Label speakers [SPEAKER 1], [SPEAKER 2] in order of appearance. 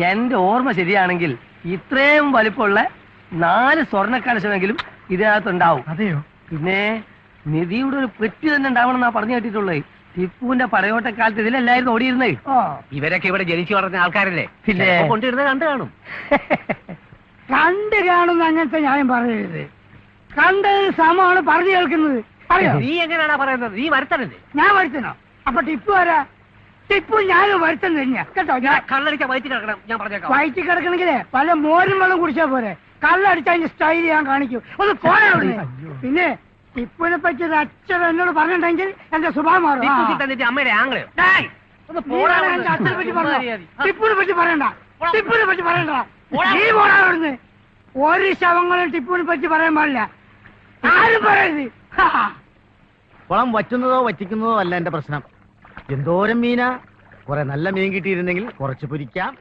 [SPEAKER 1] എന്റെ ഓർമ്മ ശരിയാണെങ്കിൽ ഇത്രയും വലിപ്പമുള്ള 4 സ്വർണ്ണ കലശമെങ്കിലും ഇതിനകത്തുണ്ടാവും.
[SPEAKER 2] അതെയോ?
[SPEAKER 1] പിന്നെ നിധിയുടെ ഒരു പെട്ടി തന്നെ ഉണ്ടാവണമെന്നാ പറഞ്ഞു കേട്ടിട്ടുള്ളത്. ടിപ്പുവിന്റെ പടയോട്ടക്കാലത്ത് ഇതിലല്ലായിരുന്നു ഓടിയിരുന്നത്.
[SPEAKER 3] ഇവരൊക്കെ ഇവിടെ ജനിച്ചു വളർന്ന ആൾക്കാരല്ലേ,
[SPEAKER 1] പിന്നെ
[SPEAKER 3] കൊണ്ടിരുന്നത് കണ്ടു കാണും.
[SPEAKER 2] കണ്ട് കാണുന്ന അങ്ങനത്തെ ഞാൻ പറയരുത്. കണ്ടത് സമമാണ് പറഞ്ഞു കേൾക്കുന്നത്.
[SPEAKER 3] നീ എങ്ങനെയാണാ പറയുന്നത്? നീ വരുത്തണല്ലേ?
[SPEAKER 2] ഞാൻ വരുത്തണോ? അപ്പൊ ടിപ്പു ആരാ? ടിപ്പു ഞാനും വരുത്തം തന്നെയാ കേട്ടോ. ഞാൻ
[SPEAKER 3] കള്ളടിച്ച വയറ്റി കിടക്കണം, ഞാൻ പറഞ്ഞേക്കാം.
[SPEAKER 2] വയറ്റി കിടക്കണമെങ്കിലേ പല മോരും വെള്ളം കുടിച്ചാ പോരെ. കള്ളടിച്ച അതിന്റെ സ്റ്റൈൽ ഞാൻ കാണിക്കും. ഒന്ന് പോരാ. പിന്നെ ടിപ്പുവിനെ പറ്റി ഒരു അച്ഛൻ എന്നോട് പറഞ്ഞിട്ടുണ്ടെങ്കിൽ എന്റെ സ്വഭാവം മാറും.
[SPEAKER 3] തന്നിട്ട് അമ്മയുടെ ആംഗ്ലയോ
[SPEAKER 2] അച്ഛനെ പറ്റി പറഞ്ഞ ടിപ്പുവിനെ പറ്റി പറയണ്ട. ടിപ്പുവിനെ പറ്റി പറയണ്ട. നീ പോരാ അവിടുന്ന്. ഒരു ശവങ്ങളും ടിപ്പുവിനെ പറ്റി പറയാൻ പാടില്ല. ആരും പറയരുത്.
[SPEAKER 4] കുളം വറ്റുന്നതോ വറ്റിക്കുന്നതോ അല്ല എന്റെ പ്രശ്നം. എന്തോരം മീനാ. കുറെ നല്ല മീൻ കിട്ടിയിരുന്നെങ്കിൽ കുറച്ച് പൊരിക്കാം.